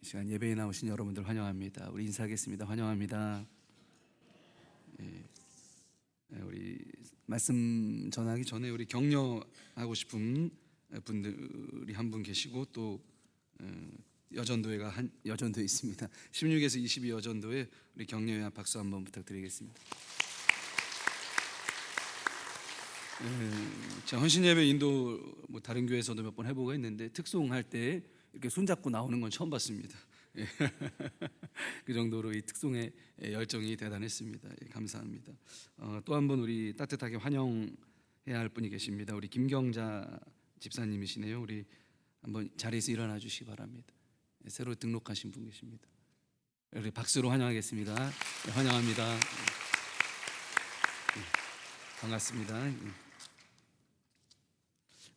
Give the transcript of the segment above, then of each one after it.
이 시간 예배에 나오신 여러분들 환영합니다. 우리 인사하겠습니다. 환영합니다. 우리 말씀 전하기 전에 우리 격려하고 싶은 분들이 한 분 계시고 또 여전도회가 한 여전도에 있습니다. 16에서 22 여전도에 우리 격려회 박수 한번 부탁드리겠습니다. 제가 헌신 예배 인도 다른 교회에서도 몇 번 해보고 했는데 특송할 때 이렇게 손잡고 나오는 건 처음 봤습니다. 그 정도로 이 특송의 열정이 대단했습니다. 감사합니다. 또 한 번 우리 따뜻하게 환영해야 할 분이 계십니다. 우리 김경자 집사님이시네요. 우리 한번 자리에서 일어나 주시기 바랍니다. 새로 등록하신 분 계십니다. 우리 박수로 환영하겠습니다. 환영합니다. 반갑습니다.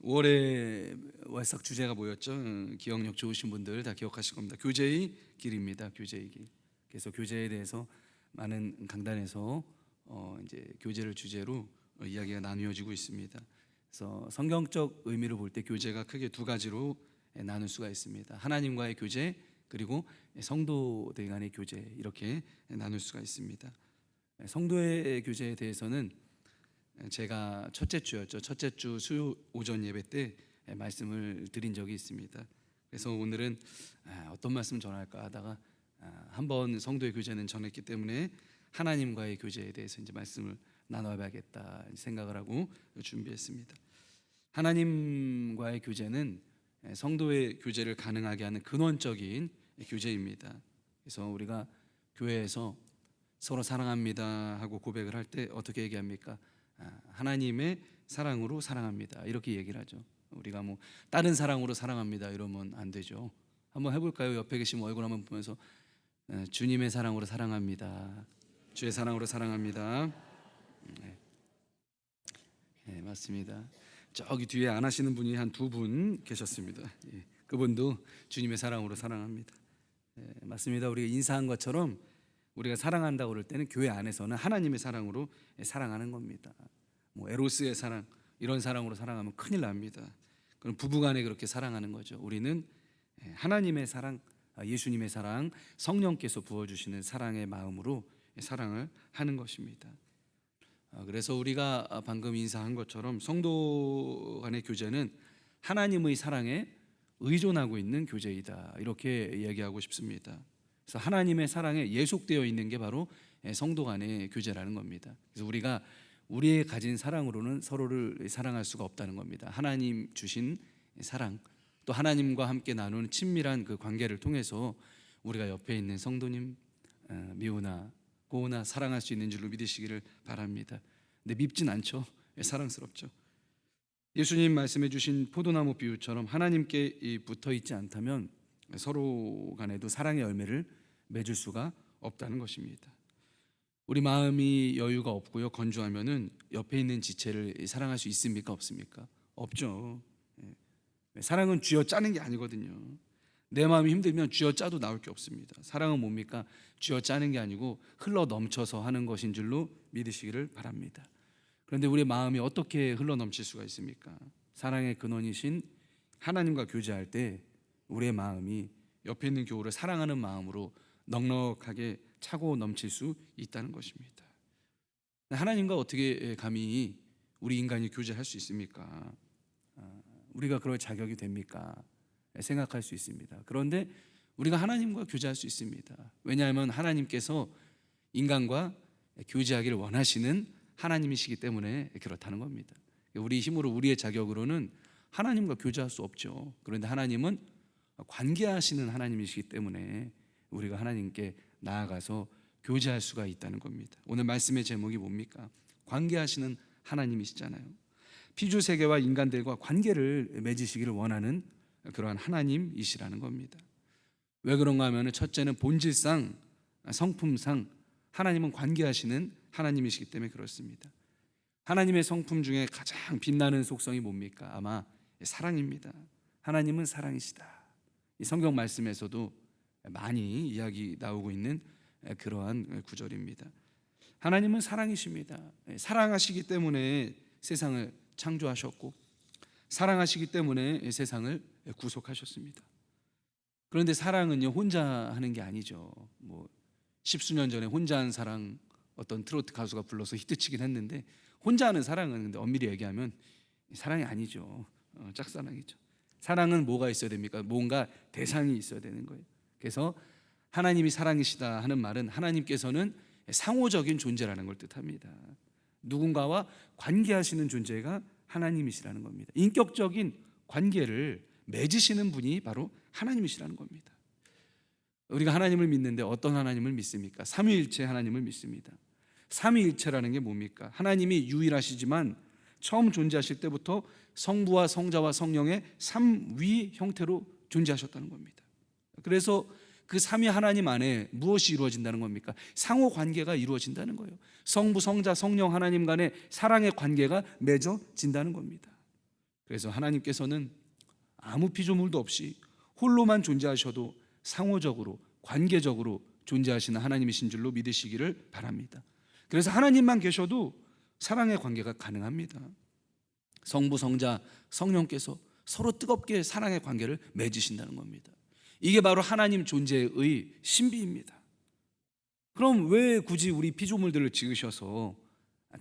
5월에 월삭 주제가 뭐였죠? 기억력 좋으신 분들 다 기억하실 겁니다. 교제의 길입니다. 교제의 길. 그래서 교제에 대해서 많은 강단에서 이제 교제를 주제로 이야기가 나누어지고 있습니다. 그래서 성경적 의미로 볼 때 교제가 크게 두 가지로 나눌 수가 있습니다. 하나님과의 교제 그리고 성도들 간의 교제 이렇게 나눌 수가 있습니다. 성도의 교제에 대해서는 제가 첫째 주였죠. 첫째 주 수요 오전 예배 때 말씀을 드린 적이 있습니다. 그래서 오늘은 어떤 말씀 전할까 하다가 한번 성도의 교제는 전했기 때문에 하나님과의 교제에 대해서 이제 말씀을 나눠봐야겠다 생각을 하고 준비했습니다. 하나님과의 교제는 성도의 교제를 가능하게 하는 근원적인 교제입니다. 그래서 우리가 교회에서 서로 사랑합니다 하고 고백을 할 때 어떻게 얘기합니까? 하나님의 사랑으로 사랑합니다 이렇게 얘기를 하죠. 우리가 뭐 다른 사랑으로 사랑합니다 이러면 안 되죠. 한번 해볼까요? 옆에 계신 얼굴 한번 보면서 주님의 사랑으로 사랑합니다. 주의 사랑으로 사랑합니다. 네, 맞습니다. 저기 뒤에 안 하시는 분이 한 두 분 계셨습니다. 그분도 주님의 사랑으로 사랑합니다. 맞습니다. 우리가 인사한 것처럼 우리가 사랑한다고 그럴 때는 교회 안에서는 하나님의 사랑으로 사랑하는 겁니다. 뭐 에로스의 사랑 이런 사랑으로 사랑하면 큰일 납니다. 그럼 부부간에 그렇게 사랑하는 거죠. 우리는 하나님의 사랑, 예수님의 사랑, 성령께서 부어주시는 사랑의 마음으로 사랑을 하는 것입니다. 그래서 우리가 방금 인사한 것처럼 성도 간의 교제는 하나님의 사랑에 의존하고 있는 교제이다 이렇게 이야기하고 싶습니다. 그래서 하나님의 사랑에 예속되어 있는 게 바로 성도 간의 교제라는 겁니다. 그래서 우리가 우리의 가진 사랑으로는 서로를 사랑할 수가 없다는 겁니다. 하나님 주신 사랑 또 하나님과 함께 나누는 친밀한 그 관계를 통해서 우리가 옆에 있는 성도님 미우나 고우나 사랑할 수 있는 줄로 믿으시기를 바랍니다. 근데 밉진 않죠. 사랑스럽죠. 예수님 말씀해 주신 포도나무 비유처럼 하나님께 붙어 있지 않다면 서로 간에도 사랑의 열매를 맺을 수가 없다는 것입니다. 우리 마음이 여유가 없고요 건조하면은 옆에 있는 지체를 사랑할 수 있습니까? 없습니까? 없죠. 사랑은 쥐어짜는 게 아니거든요. 내 마음이 힘들면 쥐어짜도 나올 게 없습니다. 사랑은 뭡니까? 쥐어짜는 게 아니고 흘러 넘쳐서 하는 것인 줄로 믿으시기를 바랍니다. 그런데 우리 마음이 어떻게 흘러 넘칠 수가 있습니까? 사랑의 근원이신 하나님과 교제할 때 우리의 마음이 옆에 있는 교우를 사랑하는 마음으로 넉넉하게 차고 넘칠 수 있다는 것입니다. 하나님과 어떻게 감히 우리 인간이 교제할 수 있습니까? 우리가 그럴 자격이 됩니까? 생각할 수 있습니다. 그런데 우리가 하나님과 교제할 수 있습니다. 왜냐하면 하나님께서 인간과 교제하기를 원하시는 하나님이시기 때문에 그렇다는 겁니다. 우리 힘으로 우리의 자격으로는 하나님과 교제할 수 없죠. 그런데 하나님은 관계하시는 하나님이시기 때문에 우리가 하나님께 나아가서 교제할 수가 있다는 겁니다. 오늘 말씀의 제목이 뭡니까? 관계하시는 하나님이시잖아요. 피조 세계와 인간들과 관계를 맺으시기를 원하는 그러한 하나님이시라는 겁니다. 왜 그런가 하면 첫째는 본질상 성품상 하나님은 관계하시는 하나님이시기 때문에 그렇습니다. 하나님의 성품 중에 가장 빛나는 속성이 뭡니까? 아마 사랑입니다. 하나님은 사랑이시다. 이 성경 말씀에서도 많이 이야기 나오고 있는 그러한 구절입니다. 하나님은 사랑이십니다. 사랑하시기 때문에 세상을 창조하셨고 사랑하시기 때문에 세상을 구속하셨습니다. 그런데 사랑은요 혼자 하는 게 아니죠. 뭐 십수년 전에 혼자 한 사랑 어떤 트로트 가수가 불러서 히트치긴 했는데, 혼자 하는 사랑은 근데 엄밀히 얘기하면 사랑이 아니죠. 짝사랑이죠. 사랑은 뭐가 있어야 됩니까? 뭔가 대상이 있어야 되는 거예요. 그래서 하나님이 사랑이시다 하는 말은 하나님께서는 상호적인 존재라는 걸 뜻합니다. 누군가와 관계하시는 존재가 하나님이시라는 겁니다. 인격적인 관계를 맺으시는 분이 바로 하나님이시라는 겁니다. 우리가 하나님을 믿는데 어떤 하나님을 믿습니까? 삼위일체 하나님을 믿습니다. 삼위일체라는 게 뭡니까? 하나님이 유일하시지만 처음 존재하실 때부터 성부와 성자와 성령의 삼위 형태로 존재하셨다는 겁니다. 그래서 그 삼위 하나님 안에 무엇이 이루어진다는 겁니까? 상호 관계가 이루어진다는 거예요. 성부, 성자, 성령 하나님 간의 사랑의 관계가 맺어진다는 겁니다. 그래서 하나님께서는 아무 피조물도 없이 홀로만 존재하셔도 상호적으로 관계적으로 존재하시는 하나님이신 줄로 믿으시기를 바랍니다. 그래서 하나님만 계셔도 사랑의 관계가 가능합니다. 성부, 성자, 성령께서 서로 뜨겁게 사랑의 관계를 맺으신다는 겁니다. 이게 바로 하나님 존재의 신비입니다. 그럼 왜 굳이 우리 피조물들을 지으셔서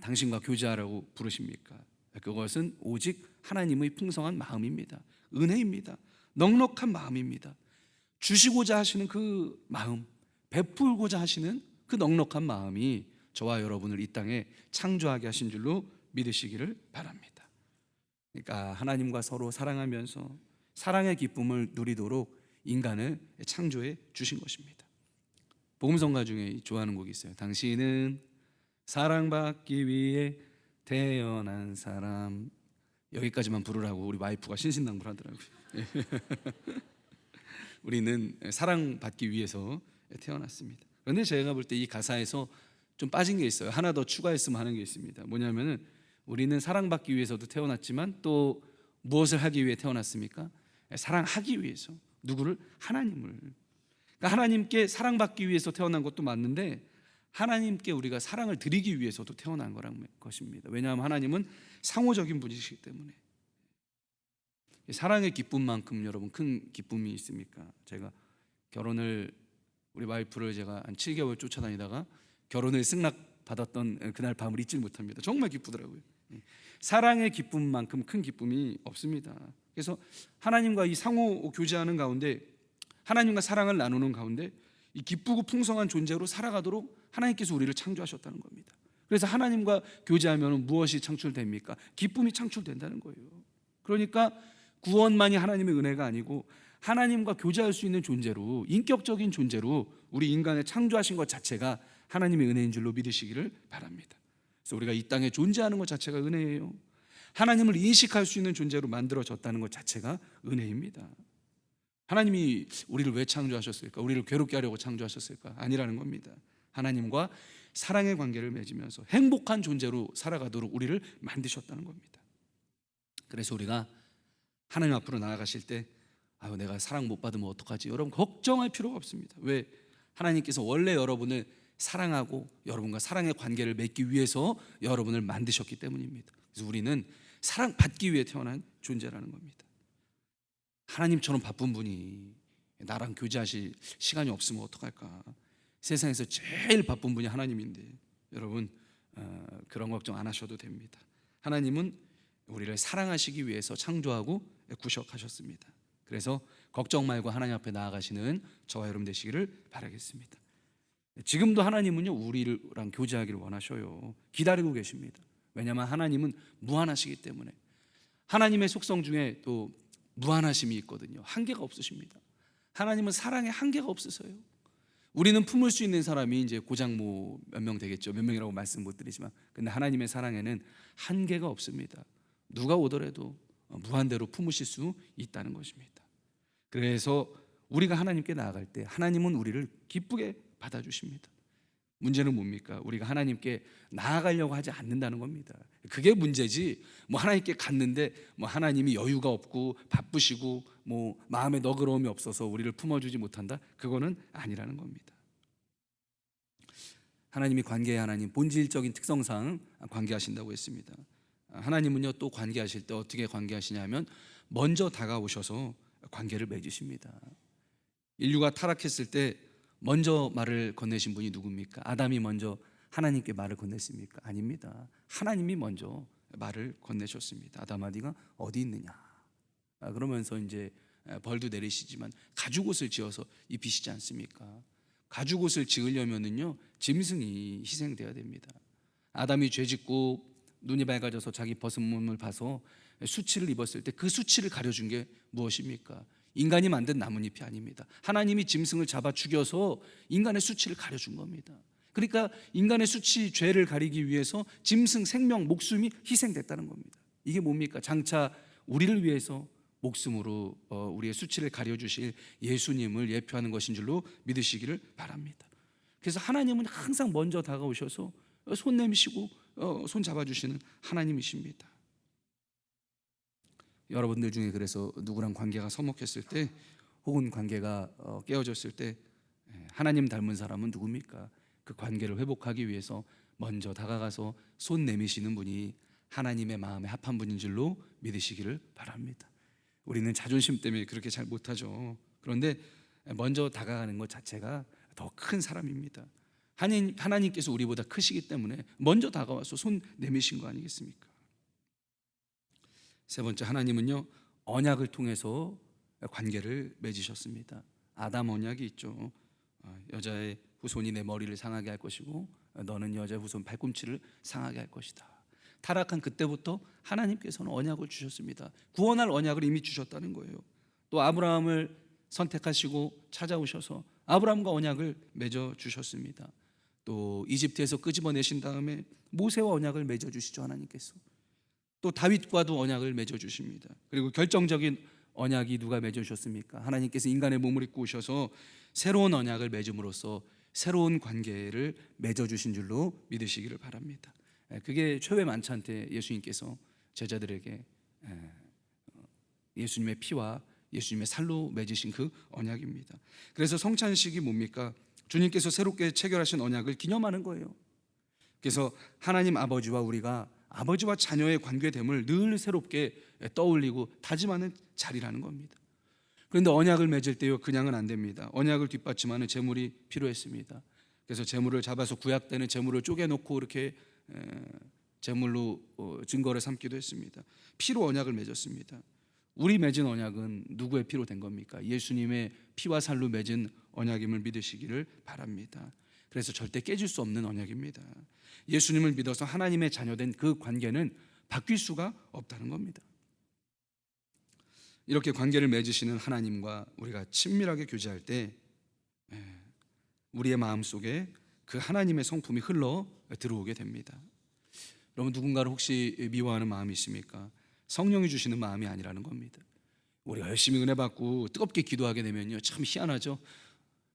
당신과 교제하라고 부르십니까? 그것은 오직 하나님의 풍성한 마음입니다. 은혜입니다. 넉넉한 마음입니다. 주시고자 하시는 그 마음, 베풀고자 하시는 그 넉넉한 마음이 저와 여러분을 이 땅에 창조하게 하신 줄로 믿으시기를 바랍니다. 그러니까 하나님과 서로 사랑하면서 사랑의 기쁨을 누리도록 인간을 창조해 주신 것입니다. 복음성가 중에 좋아하는 곡이 있어요. 당신은 사랑받기 위해 태어난 사람. 여기까지만 부르라고 우리 와이프가 신신당부하더라고요. 우리는 사랑받기 위해서 태어났습니다. 그런데 제가 볼 때 이 가사에서 좀 빠진 게 있어요. 하나 더 추가했으면 하는 게 있습니다. 뭐냐면은 우리는 사랑받기 위해서도 태어났지만 또 무엇을 하기 위해 태어났습니까? 사랑하기 위해서. 누구를? 하나님을. 그러니까 하나님께 사랑받기 위해서 태어난 것도 맞는데 하나님께 우리가 사랑을 드리기 위해서도 태어난 거란 것입니다. 왜냐하면 하나님은 상호적인 분이시기 때문에. 사랑의 기쁨만큼 여러분 큰 기쁨이 있습니까? 제가 결혼을, 우리 와이프를 제가 한 7개월 쫓아다니다가 결혼을 승낙받았던 그날 밤을 잊지 못합니다. 정말 기쁘더라고요. 사랑의 기쁨만큼 큰 기쁨이 없습니다. 그래서 하나님과 이 상호 교제하는 가운데, 하나님과 사랑을 나누는 가운데 이 기쁘고 풍성한 존재로 살아가도록 하나님께서 우리를 창조하셨다는 겁니다. 그래서 하나님과 교제하면 무엇이 창출됩니까? 기쁨이 창출된다는 거예요. 그러니까 구원만이 하나님의 은혜가 아니고 하나님과 교제할 수 있는 존재로, 인격적인 존재로 우리 인간을 창조하신 것 자체가 하나님의 은혜인 줄로 믿으시기를 바랍니다. 그래서 우리가 이 땅에 존재하는 것 자체가 은혜예요. 하나님을 인식할 수 있는 존재로 만들어졌다는 것 자체가 은혜입니다. 하나님이 우리를 왜 창조하셨을까? 우리를 괴롭게 하려고 창조하셨을까? 아니라는 겁니다. 하나님과 사랑의 관계를 맺으면서 행복한 존재로 살아가도록 우리를 만드셨다는 겁니다. 그래서 우리가 하나님 앞으로 나아가실 때 내가 사랑 못 받으면 어떡하지? 여러분 걱정할 필요가 없습니다. 왜? 하나님께서 원래 여러분을 사랑하고 여러분과 사랑의 관계를 맺기 위해서 여러분을 만드셨기 때문입니다. 그래서 우리는 사랑받기 위해 태어난 존재라는 겁니다. 하나님처럼 바쁜 분이 나랑 교제하실 시간이 없으면 어떡할까? 세상에서 제일 바쁜 분이 하나님인데 여러분 그런 걱정 안 하셔도 됩니다. 하나님은 우리를 사랑하시기 위해서 창조하고 구속하셨습니다. 그래서 걱정 말고 하나님 앞에 나아가시는 저와 여러분 되시기를 바라겠습니다. 지금도 하나님은요 우리랑 교제하기를 원하셔요. 기다리고 계십니다. 왜냐하면 하나님은 무한하시기 때문에. 하나님의 속성 중에 또 무한하심이 있거든요. 한계가 없으십니다. 하나님은 사랑에 한계가 없으세요. 우리는 품을 수 있는 사람이 이제 고작 뭐 몇 명 되겠죠. 몇 명이라고 말씀 못 드리지만, 근데 하나님의 사랑에는 한계가 없습니다. 누가 오더라도 무한대로 품으실 수 있다는 것입니다. 그래서 우리가 하나님께 나아갈 때 하나님은 우리를 기쁘게 받아주십니다. 문제는 뭡니까? 우리가 하나님께 나아가려고 하지 않는다는 겁니다. 그게 문제지. 뭐 하나님께 갔는데 뭐 하나님이 여유가 없고 바쁘시고 뭐 마음에 너그러움이 없어서 우리를 품어주지 못한다? 그거는 아니라는 겁니다. 하나님이 관계의 하나님, 본질적인 특성상 관계하신다고 했습니다. 하나님은요 또 관계하실 때 어떻게 관계하시냐면 먼저 다가오셔서 관계를 맺으십니다. 인류가 타락했을 때 먼저 말을 건네신 분이 누굽니까? 아담이 먼저 하나님께 말을 건넸습니까? 아닙니다. 하나님이 먼저 말을 건네셨습니다. 아담아 네가 어디 있느냐? 그러면서 이제 벌도 내리시지만 가죽옷을 지어서 입히시지 않습니까? 가죽옷을 지으려면은요 짐승이 희생돼야 됩니다. 아담이 죄짓고 눈이 밝아져서 자기 벗은 몸을 봐서 수치를 입었을 때 그 수치를 가려준 게 무엇입니까? 인간이 만든 나뭇잎이 아닙니다. 하나님이 짐승을 잡아 죽여서 인간의 수치를 가려준 겁니다. 그러니까 인간의 수치, 죄를 가리기 위해서 짐승 생명, 목숨이 희생됐다는 겁니다. 이게 뭡니까? 장차 우리를 위해서 목숨으로 우리의 수치를 가려주실 예수님을 예표하는 것인 줄로 믿으시기를 바랍니다. 그래서 하나님은 항상 먼저 다가오셔서 손 내미시고 손 잡아주시는 하나님이십니다. 여러분들 중에 그래서 누구랑 관계가 서먹했을 때 혹은 관계가 깨어졌을 때 하나님 닮은 사람은 누굽니까? 그 관계를 회복하기 위해서 먼저 다가가서 손 내미시는 분이 하나님의 마음에 합한 분인 줄로 믿으시기를 바랍니다. 우리는 자존심 때문에 그렇게 잘 못하죠. 그런데 먼저 다가가는 것 자체가 더 큰 사람입니다. 하나님께서 우리보다 크시기 때문에 먼저 다가와서 손 내미신 거 아니겠습니까? 세 번째, 하나님은요 언약을 통해서 관계를 맺으셨습니다. 아담 언약이 있죠. 여자의 후손이 내 머리를 상하게 할 것이고 너는 여자의 후손 발꿈치를 상하게 할 것이다. 타락한 그때부터 하나님께서는 언약을 주셨습니다. 구원할 언약을 이미 주셨다는 거예요. 또 아브라함을 선택하시고 찾아오셔서 아브라함과 언약을 맺어 주셨습니다. 또 이집트에서 끄집어내신 다음에 모세와 언약을 맺어 주시죠. 하나님께서 또 다윗과도 언약을 맺어 주십니다. 그리고 결정적인 언약이 누가 맺어 주셨습니까? 하나님께서 인간의 몸을 입고 오셔서 새로운 언약을 맺음으로써 새로운 관계를 맺어 주신 줄로 믿으시기를 바랍니다. 그게 최후의 만찬 때 예수님께서 제자들에게 예수님의 피와 예수님의 살로 맺으신 그 언약입니다. 그래서 성찬식이 뭡니까? 주님께서 새롭게 체결하신 언약을 기념하는 거예요. 그래서 하나님 아버지와 우리가 아버지와 자녀의 관계됨을 늘 새롭게 떠올리고 다짐하는 자리라는 겁니다. 그런데 언약을 맺을 때요 그냥은 안 됩니다. 언약을 뒷받침하는 제물이 필요했습니다. 그래서 제물을 잡아서 구약되는 제물을 쪼개놓고 이렇게 제물로 증거를 삼기도 했습니다. 피로 언약을 맺었습니다. 우리 맺은 언약은 누구의 피로 된 겁니까? 예수님의 피와 살로 맺은 언약임을 믿으시기를 바랍니다. 그래서 절대 깨질 수 없는 언약입니다. 예수님을 믿어서 하나님의 자녀된 그 관계는 바뀔 수가 없다는 겁니다. 이렇게 관계를 맺으시는 하나님과 우리가 친밀하게 교제할 때 우리의 마음속에 그 하나님의 성품이 흘러 들어오게 됩니다. 여러분 누군가를 혹시 미워하는 마음이 있습니까? 성령이 주시는 마음이 아니라는 겁니다. 우리가 열심히 은혜 받고 뜨겁게 기도하게 되면요 참 희한하죠.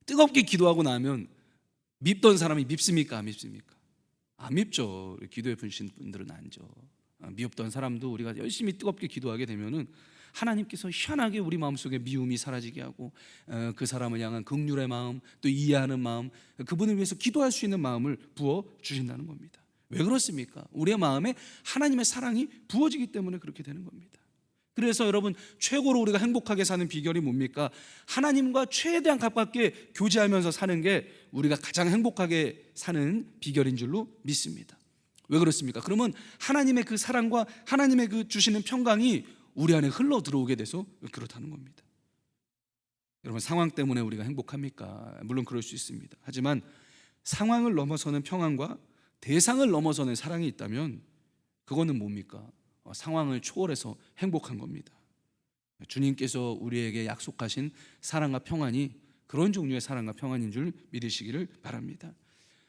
뜨겁게 기도하고 나면 밉던 사람이 밉습니까? 안 밉습니까? 안 밉죠. 기도에 분신 분들은 안죠. 미웠던 사람도 우리가 열심히 뜨겁게 기도하게 되면은 하나님께서 희한하게 우리 마음속에 미움이 사라지게 하고 그 사람을 향한 긍휼의 마음, 또 이해하는 마음, 그분을 위해서 기도할 수 있는 마음을 부어 주신다는 겁니다. 왜 그렇습니까? 우리의 마음에 하나님의 사랑이 부어지기 때문에 그렇게 되는 겁니다. 그래서 여러분 최고로 우리가 행복하게 사는 비결이 뭡니까? 하나님과 최대한 가깝게 교제하면서 사는 게 우리가 가장 행복하게 사는 비결인 줄로 믿습니다. 왜 그렇습니까? 그러면 하나님의 그 사랑과 하나님의 그 주시는 평강이 우리 안에 흘러 들어오게 돼서 그렇다는 겁니다. 여러분 상황 때문에 우리가 행복합니까? 물론 그럴 수 있습니다. 하지만 상황을 넘어서는 평안과 대상을 넘어서는 사랑이 있다면 그거는 뭡니까? 상황을 초월해서 행복한 겁니다. 주님께서 우리에게 약속하신 사랑과 평안이 그런 종류의 사랑과 평안인 줄 믿으시기를 바랍니다.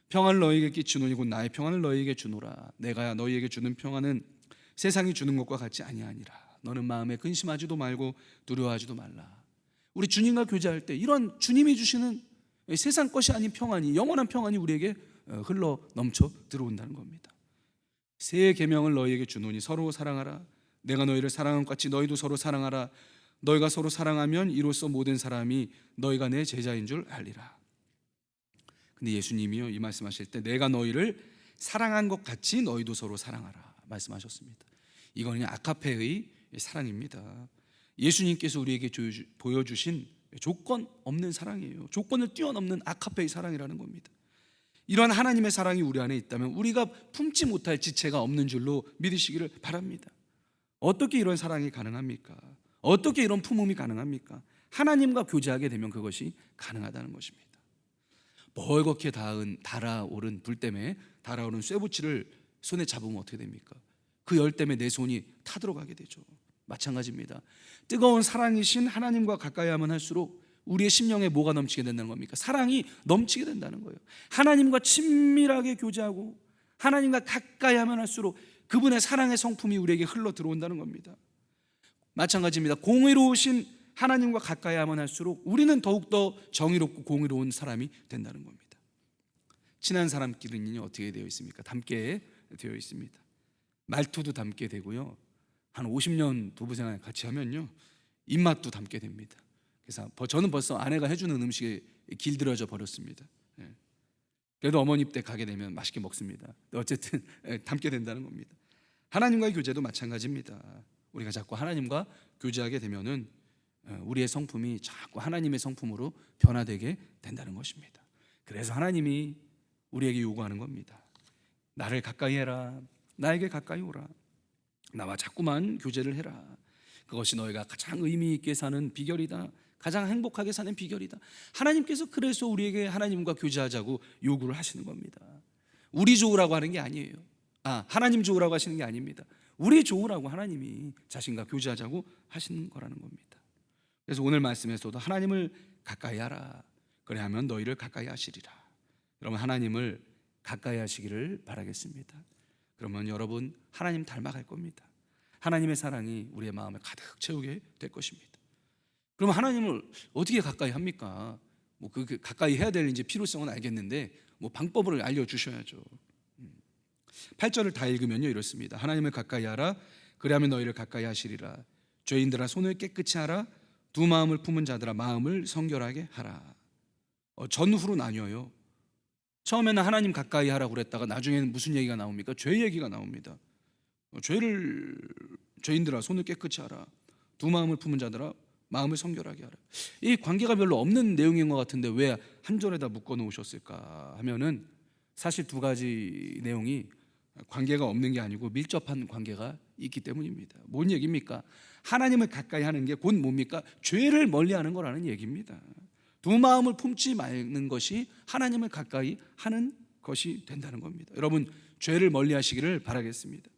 평안을 너희에게 끼치노니 곧 나의 평안을 너희에게 주노라. 내가 너희에게 주는 평안은 세상이 주는 것과 같지 아니하니라. 너는 마음에 근심하지도 말고 두려워하지도 말라. 우리 주님과 교제할 때 이런 주님이 주시는 세상 것이 아닌 평안이, 영원한 평안이 우리에게 흘러 넘쳐 들어온다는 겁니다. 새 계명을 너희에게 주노니 서로 사랑하라. 내가 너희를 사랑한 것 같이 너희도 서로 사랑하라. 너희가 서로 사랑하면 이로써 모든 사람이 너희가 내 제자인 줄 알리라. 근데 예수님이요 이 말씀하실 때 내가 너희를 사랑한 것 같이 너희도 서로 사랑하라 말씀하셨습니다. 이거는 아카페의 사랑입니다. 예수님께서 우리에게 보여주신 조건 없는 사랑이에요. 조건을 뛰어넘는 아카페의 사랑이라는 겁니다. 이런 하나님의 사랑이 우리 안에 있다면 우리가 품지 못할 지체가 없는 줄로 믿으시기를 바랍니다. 어떻게 이런 사랑이 가능합니까? 어떻게 이런 품음이 가능합니까? 하나님과 교제하게 되면 그것이 가능하다는 것입니다. 벌겋게 달아오른 불 때문에 달아오른 쇠붙이를 손에 잡으면 어떻게 됩니까? 그 열 때문에 내 손이 타들어가게 되죠. 마찬가지입니다. 뜨거운 사랑이신 하나님과 가까이 하면 할수록 우리의 심령에 뭐가 넘치게 된다는 겁니까? 사랑이 넘치게 된다는 거예요. 하나님과 친밀하게 교제하고 하나님과 가까이 하면 할수록 그분의 사랑의 성품이 우리에게 흘러 들어온다는 겁니다. 마찬가지입니다. 공의로우신 하나님과 가까이 하면 할수록 우리는 더욱더 정의롭고 공의로운 사람이 된다는 겁니다. 친한 사람끼리는 어떻게 되어 있습니까? 닮게 되어 있습니다. 말투도 닮게 되고요, 한 50년 부부생활 같이 하면요 입맛도 닮게 됩니다. 그래서 저는 벌써 아내가 해주는 음식에 길들여져 버렸습니다. 그래도 어머니 댁 가게 되면 맛있게 먹습니다. 어쨌든 닮게 된다는 겁니다. 하나님과의 교제도 마찬가지입니다. 우리가 자꾸 하나님과 교제하게 되면은 우리의 성품이 자꾸 하나님의 성품으로 변화되게 된다는 것입니다. 그래서 하나님이 우리에게 요구하는 겁니다. 나를 가까이 해라. 나에게 가까이 오라. 나와 자꾸만 교제를 해라. 그것이 너희가 가장 의미 있게 사는 비결이다. 가장 행복하게 사는 비결이다. 하나님께서 그래서 우리에게 하나님과 교제하자고 요구를 하시는 겁니다. 우리 좋으라고 하는 게 아니에요. 하나님 좋으라고 하시는 게 아닙니다. 우리 좋으라고 하나님이 자신과 교제하자고 하시는 거라는 겁니다. 그래서 오늘 말씀에서도 하나님을 가까이 하라. 그래야면 너희를 가까이 하시리라. 여러분, 하나님을 가까이 하시기를 바라겠습니다. 그러면 여러분, 하나님 닮아갈 겁니다. 하나님의 사랑이 우리의 마음을 가득 채우게 될 것입니다. 그럼 하나님을 어떻게 가까이 합니까? 가까이 해야 될 이제 필요성은 알겠는데 방법을 알려주셔야죠. 8절을 다 읽으면요 이렇습니다. 하나님을 가까이 하라. 그리하면 너희를 가까이 하시리라. 죄인들아 손을 깨끗이 하라. 두 마음을 품은 자들아 마음을 성결하게 하라. 전후로 나뉘어요. 처음에는 하나님 가까이 하라고 그랬다가 나중에는 무슨 얘기가 나옵니까? 죄 얘기가 나옵니다. 죄인들아 손을 깨끗이 하라. 두 마음을 품은 자들아 마음을 성결하게 하라. 이 관계가 별로 없는 내용인 것 같은데 왜 한 절에다 묶어 놓으셨을까 하면은 사실 두 가지 내용이 관계가 없는 게 아니고 밀접한 관계가 있기 때문입니다. 뭔 얘기입니까? 하나님을 가까이 하는 게 곧 뭡니까? 죄를 멀리하는 거라는 얘기입니다. 두 마음을 품지 말는 것이 하나님을 가까이 하는 것이 된다는 겁니다. 여러분, 죄를 멀리하시기를 바라겠습니다.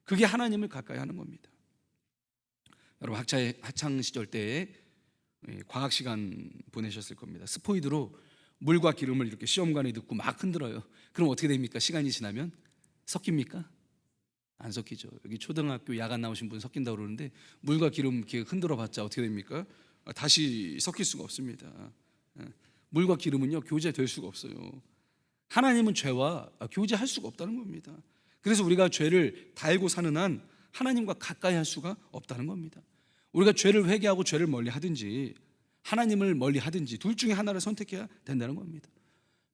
그게 하나님을 가까이 하는 겁니다. 여러분, 학창 시절 때에 과학 시간 보내셨을 겁니다. 스포이드로 물과 기름을 이렇게 시험관에 넣고 막 흔들어요. 그럼 어떻게 됩니까? 시간이 지나면 섞입니까? 안 섞이죠. 여기 초등학교 야간 나오신 분 섞인다고 그러는데 물과 기름 이렇게 흔들어 봤자 어떻게 됩니까? 다시 섞일 수가 없습니다. 물과 기름은요 교제될 수가 없어요. 하나님은 죄와 교제할 수가 없다는 겁니다. 그래서 우리가 죄를 달고 사는 한 하나님과 가까이 할 수가 없다는 겁니다. 우리가 죄를 회개하고 죄를 멀리 하든지 하나님을 멀리 하든지 둘 중에 하나를 선택해야 된다는 겁니다.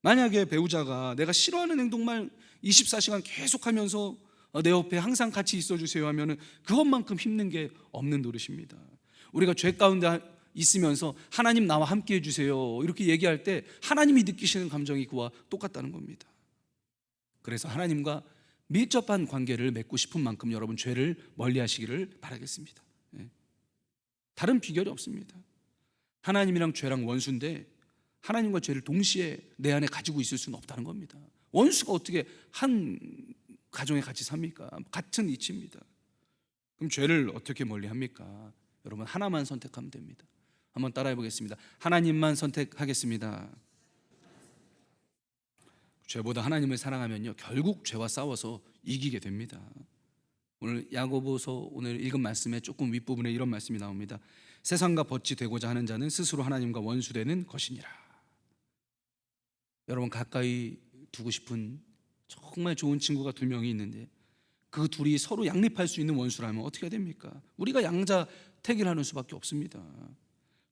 만약에 배우자가 내가 싫어하는 행동만 24시간 계속하면서 내 옆에 항상 같이 있어주세요 하면은 그것만큼 힘든 게 없는 노릇입니다. 우리가 죄 가운데 있으면서 하나님 나와 함께 해주세요 이렇게 얘기할 때 하나님이 느끼시는 감정이 그와 똑같다는 겁니다. 그래서 하나님과 밀접한 관계를 맺고 싶은 만큼 여러분 죄를 멀리 하시기를 바라겠습니다. 다른 비결이 없습니다. 하나님이랑 죄랑 원수인데 하나님과 죄를 동시에 내 안에 가지고 있을 수는 없다는 겁니다. 원수가 어떻게 한 가정에 같이 삽니까? 같은 이치입니다. 그럼 죄를 어떻게 멀리 합니까? 여러분, 하나만 선택하면 됩니다. 한번 따라해 보겠습니다. 하나님만 선택하겠습니다. 죄보다 하나님을 사랑하면요 결국 죄와 싸워서 이기게 됩니다. 오늘 야고보서 오늘 읽은 말씀에 조금 윗부분에 이런 말씀이 나옵니다. 세상과 벗이 되고자 하는 자는 스스로 하나님과 원수되는 것이니라. 여러분, 가까이 두고 싶은 정말 좋은 친구가 두 명이 있는데 그 둘이 서로 양립할 수 있는 원수라면 어떻게 됩니까? 우리가 양자택일하는 수밖에 없습니다.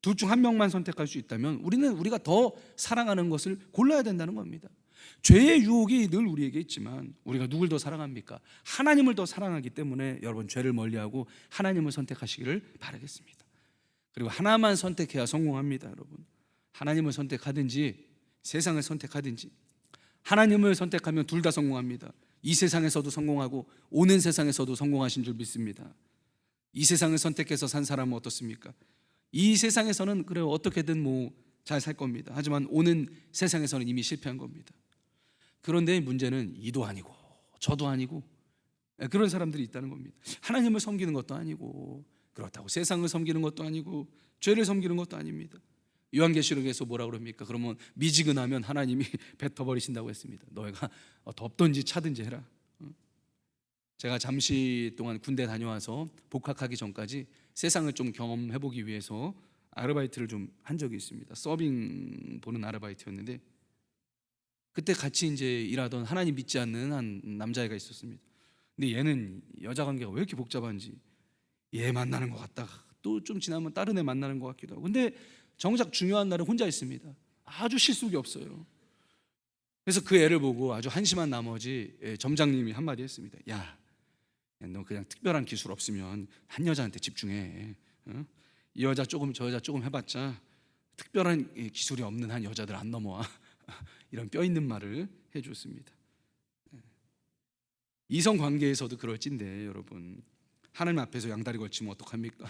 둘 중 한 명만 선택할 수 있다면 우리가 더 사랑하는 것을 골라야 된다는 겁니다. 죄의 유혹이 늘 우리에게 있지만 우리가 누굴 더 사랑합니까? 하나님을 더 사랑하기 때문에 여러분 죄를 멀리하고 하나님을 선택하시기를 바라겠습니다. 그리고 하나만 선택해야 성공합니다, 여러분. 하나님을 선택하든지 세상을 선택하든지. 하나님을 선택하면 둘 다 성공합니다. 이 세상에서도 성공하고 오는 세상에서도 성공하신 줄 믿습니다. 이 세상을 선택해서 산 사람은 어떻습니까? 이 세상에서는 그래 어떻게든 뭐 잘 살 겁니다. 하지만 오는 세상에서는 이미 실패한 겁니다. 그런데 문제는 이도 아니고 저도 아니고 그런 사람들이 있다는 겁니다. 하나님을 섬기는 것도 아니고, 그렇다고 세상을 섬기는 것도 아니고, 죄를 섬기는 것도 아닙니다. 요한계시록에서 뭐라 그럽니까? 그러면 미지근하면 하나님이 뱉어버리신다고 했습니다. 너희가 덥든지 차든지 해라. 제가 잠시 동안 군대 다녀와서 복학하기 전까지 세상을 좀 경험해보기 위해서 아르바이트를 좀 한 적이 있습니다. 서빙 보는 아르바이트였는데, 그때 같이 이제 일하던 하나님 믿지 않는 한 남자애가 있었습니다. 근데 얘는 여자 관계가 왜 이렇게 복잡한지, 얘 만나는 것 같다가 또 좀 지나면 다른 애 만나는 것 같기도 하고, 근데 정작 중요한 날은 혼자 있습니다. 아주 실속이 없어요. 그래서 그 애를 보고 아주 한심한 나머지 점장님이 한마디 했습니다. 야, 너 그냥 특별한 기술 없으면 한 여자한테 집중해. 이 여자 조금 저 여자 조금 해봤자 특별한 기술이 없는 한 여자들 안 넘어와. 이런 뼈 있는 말을 해줬습니다. 이성 관계에서도 그럴진데 여러분, 하나님 앞에서 양다리 걸치면 어떡합니까?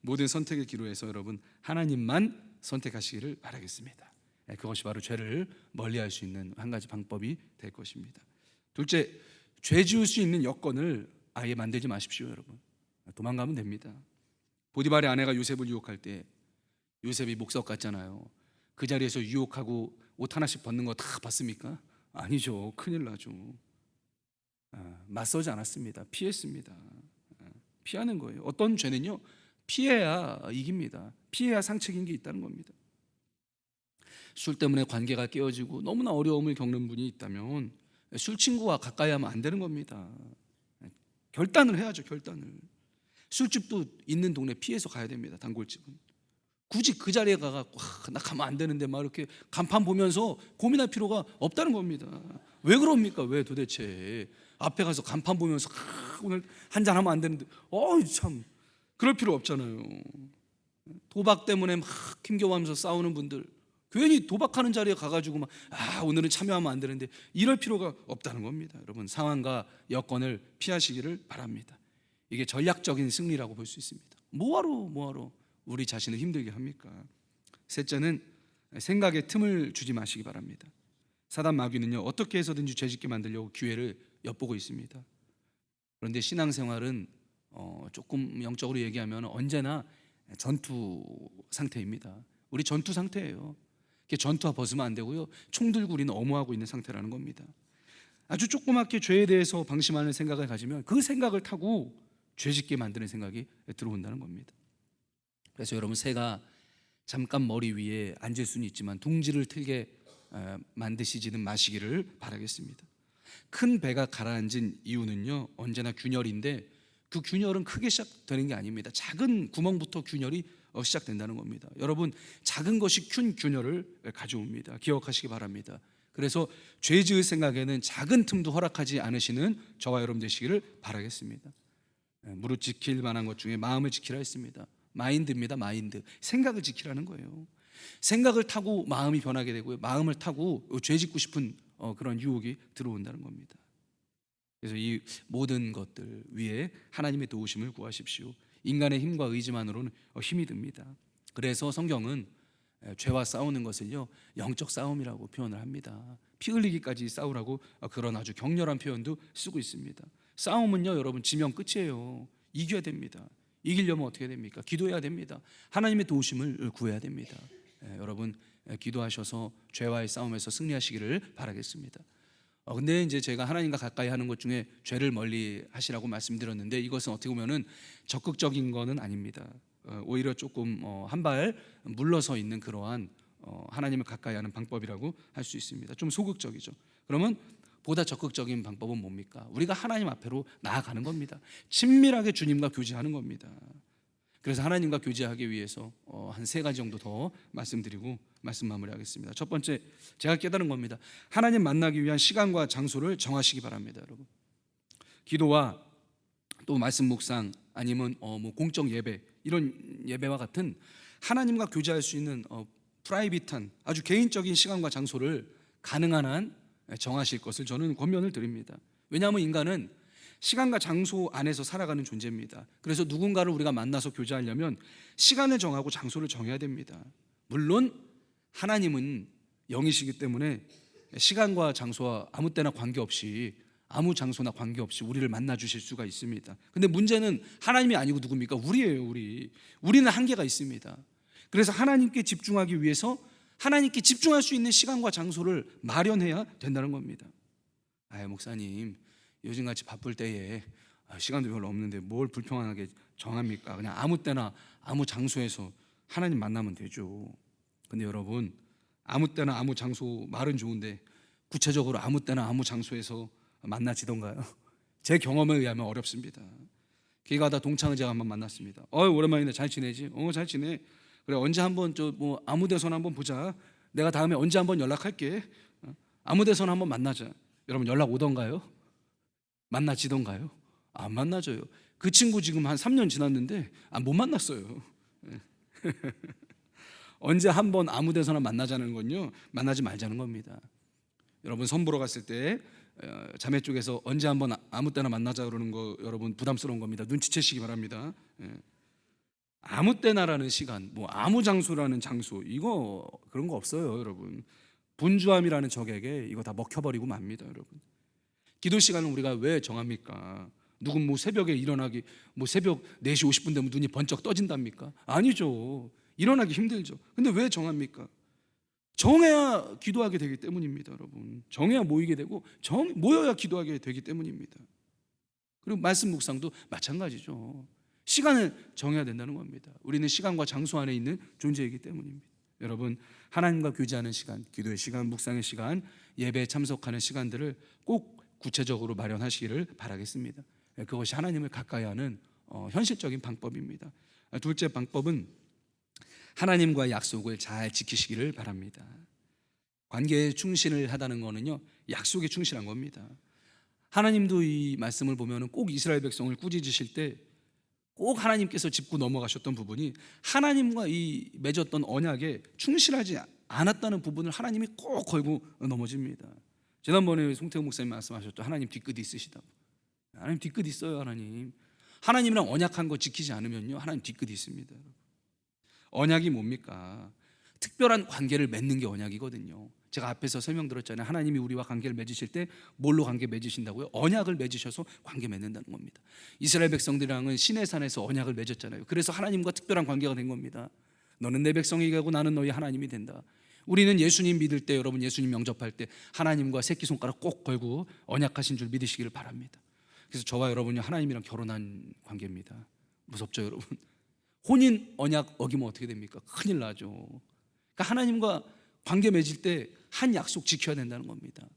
모든 선택의 기로에서 여러분 하나님만 선택하시기를 바라겠습니다. 그것이 바로 죄를 멀리할 수 있는 한 가지 방법이 될 것입니다. 둘째, 죄 지을 수 있는 여건을 아예 만들지 마십시오, 여러분. 도망가면 됩니다. 보디발의 아내가 요셉을 유혹할 때 요셉이 목석 같잖아요. 그 자리에서 유혹하고 옷 하나씩 벗는 거 다 봤습니까? 아니죠. 큰일 나죠. 맞서지 않았습니다. 피했습니다. 피하는 거예요. 어떤 죄는요, 피해야 이깁니다. 피해야 상책인 게 있다는 겁니다. 술 때문에 관계가 깨어지고 너무나 어려움을 겪는 분이 있다면 술 친구와 가까이 하면 안 되는 겁니다. 결단을 해야죠. 결단을. 술집도 있는 동네 피해서 가야 됩니다. 단골집은. 굳이 그 자리에 가갖고 나 가면 안 되는데 막 이렇게 간판 보면서 고민할 필요가 없다는 겁니다. 왜 그럽니까? 왜 도대체 앞에 가서 간판 보면서 오늘 한잔 하면 안 되는데 참 그럴 필요 없잖아요. 도박 때문에 막 힘겨워하면서 싸우는 분들, 괜히 도박하는 자리에 가가지고 막 오늘은 참여하면 안 되는데, 이럴 필요가 없다는 겁니다. 여러분, 상황과 여건을 피하시기를 바랍니다. 이게 전략적인 승리라고 볼 수 있습니다. 뭐하러 우리 자신을 힘들게 합니까? 셋째는 생각에 틈을 주지 마시기 바랍니다. 사단 마귀는요, 어떻게 해서든지 죄짓게 만들려고 기회를 엿보고 있습니다. 그런데 신앙생활은 조금 영적으로 얘기하면 언제나 전투 상태입니다. 우리 전투 상태예요. 전투화 벗으면 안 되고요, 총 들고 우리는 엄호하고 있는 상태라는 겁니다. 아주 조그맣게 죄에 대해서 방심하는 생각을 가지면 그 생각을 타고 죄짓게 만드는 생각이 들어온다는 겁니다. 그래서 여러분, 새가 잠깐 머리 위에 앉을 수는 있지만 둥지를 틀게 만드시지는 마시기를 바라겠습니다. 큰 배가 가라앉은 이유는요, 언제나 균열인데 그 균열은 크게 시작되는 게 아닙니다. 작은 구멍부터 균열이 시작된다는 겁니다. 여러분, 작은 것이 큰 균열을 가져옵니다. 기억하시기 바랍니다. 그래서 죄 지을 생각에는 작은 틈도 허락하지 않으시는 저와 여러분 되시기를 바라겠습니다. 무릇 지킬 만한 것 중에 마음을 지키라 했습니다. 마인드입니다. 마인드. 생각을 지키라는 거예요. 생각을 타고 마음이 변하게 되고요, 마음을 타고 죄 짓고 싶은 그런 유혹이 들어온다는 겁니다. 그래서 이 모든 것들 위에 하나님의 도우심을 구하십시오. 인간의 힘과 의지만으로는 힘이 듭니다. 그래서 성경은 죄와 싸우는 것을요, 영적 싸움이라고 표현을 합니다. 피 흘리기까지 싸우라고 그런 아주 격렬한 표현도 쓰고 있습니다. 싸움은요, 여러분, 지면 끝이에요. 이겨야 됩니다. 이기려면 어떻게 됩니까? 기도해야 됩니다. 하나님의 도우심을 구해야 됩니다. 여러분, 기도하셔서 죄와의 싸움에서 승리하시기를 바라겠습니다. 근데 이제 제가 하나님과 가까이 하는 것 중에 죄를 멀리 하시라고 말씀드렸는데, 이것은 어떻게 보면은 적극적인 거는 아닙니다. 오히려 조금 한 발 물러서 있는 그러한 하나님을 가까이 하는 방법이라고 할 수 있습니다. 좀 소극적이죠. 그러면 보다 적극적인 방법은 뭡니까? 우리가 하나님 앞으로 나아가는 겁니다. 친밀하게 주님과 교제하는 겁니다. 그래서 하나님과 교제하기 위해서 한 3가지 정도 더 말씀드리고 말씀 마무리하겠습니다. 첫 번째, 제가 깨달은 겁니다. 하나님 만나기 위한 시간과 장소를 정하시기 바랍니다. 여러분, 기도와 또 말씀 묵상, 아니면 뭐 공적 예배, 이런 예배와 같은 하나님과 교제할 수 있는 프라이빗한 아주 개인적인 시간과 장소를 가능한 한 정하실 것을 저는 권면을 드립니다. 왜냐하면 인간은 시간과 장소 안에서 살아가는 존재입니다. 그래서 누군가를 우리가 만나서 교제하려면 시간을 정하고 장소를 정해야 됩니다. 물론 하나님은 영이시기 때문에 시간과 장소와 아무 때나 관계없이, 아무 장소나 관계없이 우리를 만나 주실 수가 있습니다. 근데 문제는 하나님이 아니고 누굽니까? 우리예요. 우리는 한계가 있습니다. 그래서 하나님께 집중하기 위해서 하나님께 집중할 수 있는 시간과 장소를 마련해야 된다는 겁니다. 목사님, 요즘같이 바쁠 때에 시간도 별로 없는데 뭘 불평하게 정합니까? 그냥 아무 때나 아무 장소에서 하나님 만나면 되죠. 근데 여러분, 아무 때나 아무 장소 말은 좋은데 구체적으로 아무 때나 아무 장소에서 만나지던가요? 제 경험에 의하면 어렵습니다. 길 가다 동창을 제가 한번 만났습니다. 오랜만이네. 잘 지내지? 잘 지내. 그래, 언제 한번 뭐 아무 데서나 한번 보자. 내가 다음에 언제 한번 연락할게. 아무 데서나 한번 만나자. 여러분, 연락 오던가요? 만나지던가요? 안 만나져요. 그 친구 지금 한 3년 지났는데 못 만났어요. 언제 한번 아무 데서나 만나자는 건요, 만나지 말자는 겁니다. 여러분, 선 보러 갔을 때 자매 쪽에서 언제 한번 아무 때나 만나자 그러는 거 여러분 부담스러운 겁니다. 눈치채시기 바랍니다. 아무 때나라는 시간, 뭐 아무 장소라는 장소, 이거 그런 거 없어요. 여러분, 분주함이라는 적에게 이거 다 먹혀버리고 맙니다. 여러분, 기도 시간은 우리가 왜 정합니까? 누군 뭐 새벽에 일어나기, 뭐 새벽 4시 50분 되면 눈이 번쩍 떠진답니까? 아니죠. 일어나기 힘들죠. 근데 왜 정합니까? 정해야 기도하게 되기 때문입니다. 여러분, 정해야 모이게 되고 모여야 기도하게 되기 때문입니다. 그리고 말씀 묵상도 마찬가지죠. 시간을 정해야 된다는 겁니다. 우리는 시간과 장소 안에 있는 존재이기 때문입니다. 여러분, 하나님과 교제하는 시간, 기도의 시간, 묵상의 시간, 예배에 참석하는 시간들을 꼭 구체적으로 마련하시기를 바라겠습니다. 그것이 하나님을 가까이 하는 현실적인 방법입니다. 둘째 방법은 하나님과의 약속을 잘 지키시기를 바랍니다. 관계에 충실을 하다는 것은요, 약속에 충실한 겁니다. 하나님도 이 말씀을 보면 꼭 이스라엘 백성을 꾸짖으실 때 꼭 하나님께서 짚고 넘어가셨던 부분이 하나님과 이 맺었던 언약에 충실하지 않았다는 부분을 하나님이 꼭 걸고 넘어집니다. 지난번에 송태우 목사님 말씀하셨죠. 하나님 뒤끝이 있으시다고. 하나님 뒤끝이 있어요. 하나님이랑 언약한 거 지키지 않으면요, 하나님 뒤끝이 있습니다. 언약이 뭡니까? 특별한 관계를 맺는 게 언약이거든요. 제가 앞에서 설명드렸잖아요. 하나님이 우리와 관계를 맺으실 때 뭘로 관계 맺으신다고요? 언약을 맺으셔서 관계 맺는다는 겁니다. 이스라엘 백성들이랑은 시내산에서 언약을 맺었잖아요. 그래서 하나님과 특별한 관계가 된 겁니다. 너는 내 백성이 되고 나는 너희 하나님이 된다. 우리는 예수님 믿을 때, 여러분 예수님 영접할 때 하나님과 새끼손가락 꼭 걸고 언약하신 줄 믿으시기를 바랍니다. 그래서 저와 여러분이 하나님이랑 결혼한 관계입니다. 무섭죠, 여러분? 혼인 언약 어기면 어떻게 됩니까? 큰일 나죠. 그러니까 하나님과 관계 맺을 때 한 약속 지켜야 된다는 겁니다.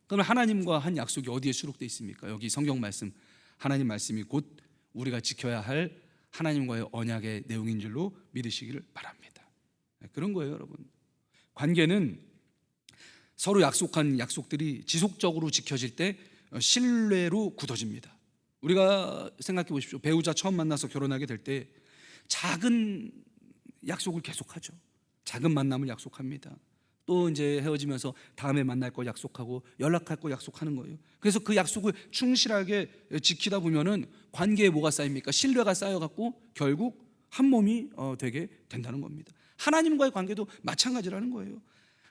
그럼 하나님과 한 약속이 어디에 수록되어 있습니까? 여기 성경 말씀, 하나님 말씀이 곧 우리가 지켜야 할 하나님과의 언약의 내용인 줄로 믿으시기를 바랍니다. 그런 거예요, 여러분. 관계는 서로 약속한 약속들이 지속적으로 지켜질 때 신뢰로 굳어집니다. 우리가 생각해 보십시오. 배우자 처음 만나서 결혼하게 될 때 작은 약속을 계속하죠. 작은 만남을 약속합니다. 또 이제 헤어지면서 다음에 만날 거 약속하고 연락할 거 약속하는 거예요. 그래서 그 약속을 충실하게 지키다 보면은 관계에 뭐가 쌓입니까? 신뢰가 쌓여갖고 결국 한 몸이 되게 된다는 겁니다. 하나님과의 관계도 마찬가지라는 거예요.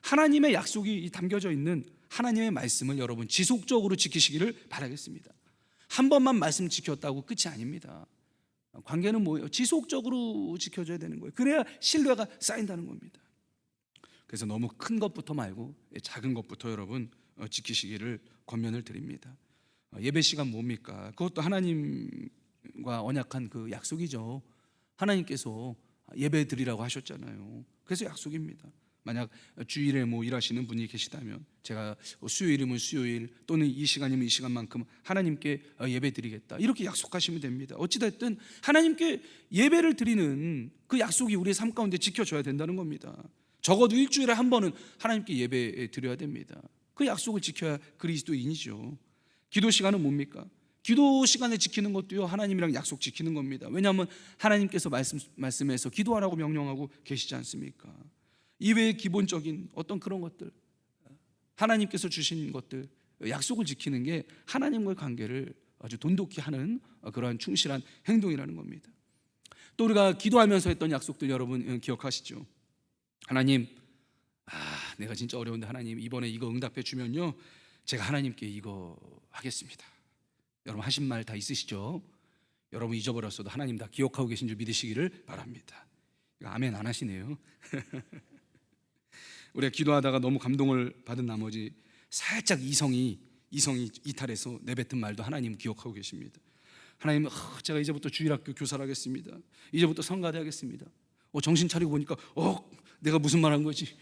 하나님의 약속이 담겨져 있는 하나님의 말씀을 여러분 지속적으로 지키시기를 바라겠습니다. 한 번만 말씀 지켰다고 끝이 아닙니다. 관계는 뭐예요? 지속적으로 지켜줘야 되는 거예요. 그래야 신뢰가 쌓인다는 겁니다. 그래서 너무 큰 것부터 말고 작은 것부터 여러분 지키시기를 권면을 드립니다. 예배 시간 뭡니까? 그것도 하나님과 언약한 그 약속이죠. 하나님께서 예배 드리라고 하셨잖아요. 그래서 약속입니다. 만약 주일에 뭐 일하시는 분이 계시다면 제가 수요일이면 수요일 또는 이 시간이면 이 시간만큼 하나님께 예배 드리겠다 이렇게 약속하시면 됩니다. 어찌됐든 하나님께 예배를 드리는 그 약속이 우리의 삶 가운데 지켜져야 된다는 겁니다. 적어도 일주일에 한 번은 하나님께 예배 드려야 됩니다. 그 약속을 지켜야 그리스도인이죠. 기도 시간은 뭡니까? 기도 시간을 지키는 것도요, 하나님이랑 약속 지키는 겁니다. 왜냐하면 하나님께서 말씀에서 기도하라고 명령하고 계시지 않습니까? 이외의 기본적인 어떤 그런 것들, 하나님께서 주신 것들, 약속을 지키는 게 하나님과의 관계를 아주 돈독히 하는 그러한 충실한 행동이라는 겁니다. 또 우리가 기도하면서 했던 약속들 여러분 기억하시죠? 하나님, 내가 진짜 어려운데 하나님 이번에 이거 응답해 주면요, 제가 하나님께 이거 하겠습니다. 여러분 하신 말 다 있으시죠? 여러분 잊어버렸어도 하나님 다 기억하고 계신 줄 믿으시기를 바랍니다. 아멘 안 하시네요. 우리가 기도하다가 너무 감동을 받은 나머지 살짝 이성이 이탈해서 내뱉은 말도 하나님 기억하고 계십니다. 하나님, 제가 이제부터 주일학교 교사를 하겠습니다. 이제부터 성가대 하겠습니다. 정신 차리고 보니까 내가 무슨 말 한 거지?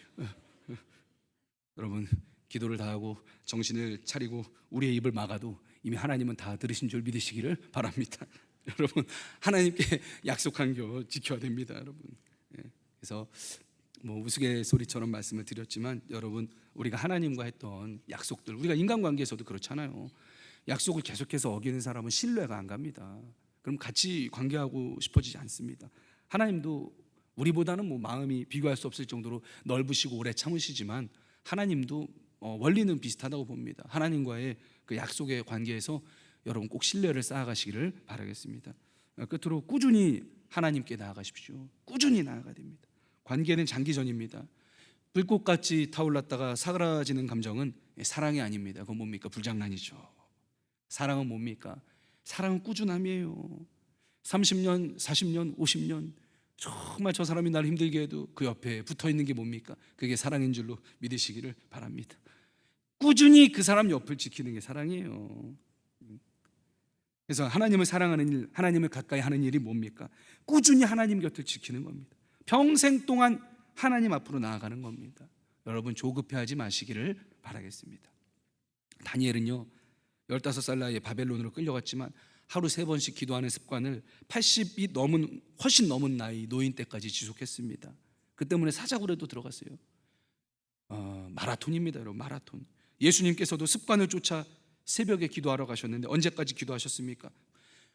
여러분, 기도를 다하고 정신을 차리고 우리의 입을 막아도 이미 하나님은 다 들으신 줄 믿으시기를 바랍니다. 여러분, 하나님께 약속한 거 지켜야 됩니다, 여러분. 그래서 우스갯소리처럼 말씀을 드렸지만 여러분, 우리가 하나님과 했던 약속들, 우리가 인간관계에서도 그렇잖아요. 약속을 계속해서 어기는 사람은 신뢰가 안 갑니다. 그럼 같이 관계하고 싶어지지 않습니다. 하나님도 우리보다는 마음이 비교할 수 없을 정도로 넓으시고 오래 참으시지만 하나님도 원리는 비슷하다고 봅니다. 하나님과의 그 약속의 관계에서 여러분 꼭 신뢰를 쌓아가시기를 바라겠습니다. 끝으로 꾸준히 하나님께 나아가십시오. 꾸준히 나아가야 됩니다. 관계는 장기전입니다. 불꽃같이 타올랐다가 사라지는 감정은 사랑이 아닙니다. 그건 뭡니까? 불장난이죠. 사랑은 뭡니까? 사랑은 꾸준함이에요. 30년, 40년, 50년 정말 저 사람이 나를 힘들게 해도 그 옆에 붙어있는 게 뭡니까? 그게 사랑인 줄로 믿으시기를 바랍니다. 꾸준히 그 사람 옆을 지키는 게 사랑이에요. 그래서 하나님을 사랑하는 일, 하나님을 가까이 하는 일이 뭡니까? 꾸준히 하나님 곁을 지키는 겁니다. 평생 동안 하나님 앞으로 나아가는 겁니다. 여러분 조급해하지 마시기를 바라겠습니다. 다니엘은요 15살 나이에 바벨론으로 끌려갔지만 하루 3번씩 기도하는 습관을 80이 훨씬 넘은 나이 노인 때까지 지속했습니다. 그 때문에 사자굴에도 들어갔어요. 마라톤입니다, 여러분. 마라톤. 예수님께서도 습관을 쫓아 새벽에 기도하러 가셨는데 언제까지 기도하셨습니까?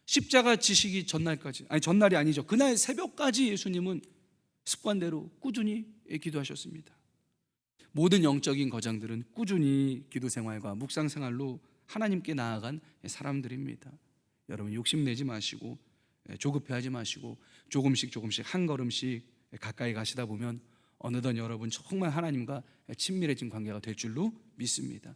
십자가 지시기 전날까지, 전날이 아니죠. 그날 새벽까지 예수님은 습관대로 꾸준히 기도하셨습니다. 모든 영적인 거장들은 꾸준히 기도 생활과 묵상 생활로 하나님께 나아간 사람들입니다. 여러분 욕심내지 마시고 조급해하지 마시고 조금씩 한 걸음씩 가까이 가시다 보면 어느덧 여러분 정말 하나님과 친밀해진 관계가 될 줄로 믿습니다.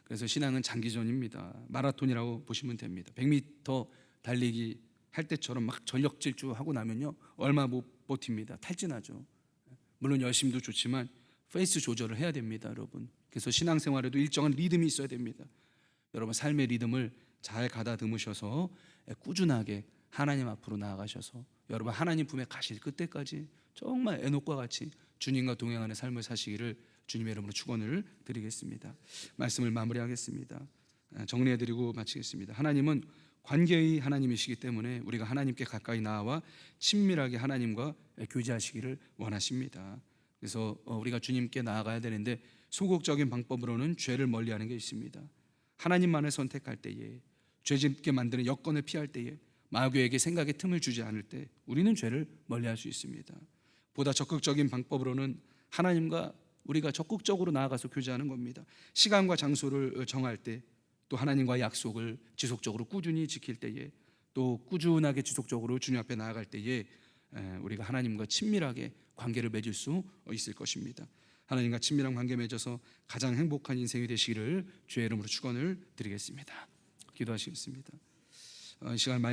그래서 신앙은 장기전입니다. 마라톤이라고 보시면 됩니다. 100m 달리기 할 때처럼 막 전력 질주하고 나면요 얼마 못 버팁니다. 탈진하죠. 물론 열심도 좋지만 페이스 조절을 해야 됩니다, 여러분. 그래서 신앙생활에도 일정한 리듬이 있어야 됩니다. 여러분 삶의 리듬을 잘 가다듬으셔서 꾸준하게 하나님 앞으로 나아가셔서 여러분 하나님 품에 가실 그때까지 정말 에녹과 같이 주님과 동행하는 삶을 사시기를 주님의 이름으로 축원을 드리겠습니다. 말씀을 마무리하겠습니다. 정리해드리고 마치겠습니다. 하나님은 관계의 하나님이시기 때문에 우리가 하나님께 가까이 나아와 친밀하게 하나님과 교제하시기를 원하십니다. 그래서 우리가 주님께 나아가야 되는데 소극적인 방법으로는 죄를 멀리하는 게 있습니다. 하나님만을 선택할 때에, 죄짓게 만드는 여건을 피할 때에, 마귀에게 생각의 틈을 주지 않을 때 우리는 죄를 멀리할 수 있습니다. 보다 적극적인 방법으로는 하나님과 우리가 적극적으로 나아가서 교제하는 겁니다. 시간과 장소를 정할 때, 또 하나님과의 약속을 지속적으로 꾸준히 지킬 때에, 또 꾸준하게 지속적으로 주님 앞에 나아갈 때에 우리가 하나님과 친밀하게 관계를 맺을 수 있을 것입니다. 하나님과 친밀한 관계 맺어서 가장 행복한 인생이 되시기를 주의 이름으로 축원을 드리겠습니다. 기도하시겠습니다. 이 시간 말씀